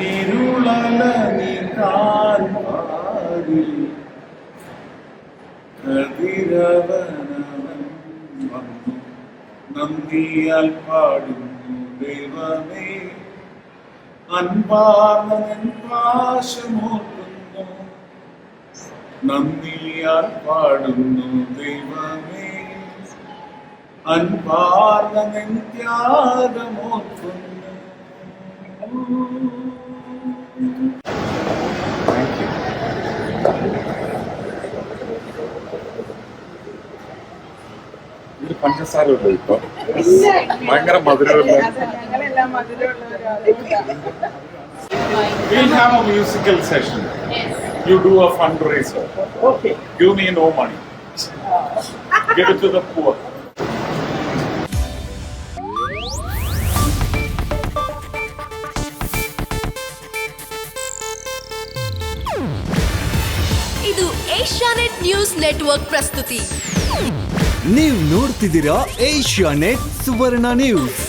ഇരുളലനി കാൽവാരി കതിരവനവൻ വന്നു നന്ദിയാൽ പാടുന്നു ദൈവമേ അൻപാർന്നൻ പാശമോർക്കുന്നു നന്ദിയാൽ പാടുന്നു ദൈവമേ അൻപാർന്നൻ ത്യാഗമോർക്കുന്നു. ഇതിൽ പഞ്ചസാര ഉണ്ടോ ഇപ്പൊ? ഭയങ്കര മധുരമുള്ള. We'll have a musical session. Yes. You do a fundraiser. Okay. Give me no money. Give it to the poor. ಇದು ಏಷ್ಯಾನೆಟ್ ನ್ಯೂಸ್ ನೆಟ್ವರ್ಕ್ ಪ್ರಸ್ತುತಿ. ನೀವು ನೋಡ್ತಿದ್ದೀರಾ ಏಷ್ಯಾನೆಟ್ ಸುವರ್ಣ ನ್ಯೂಸ್.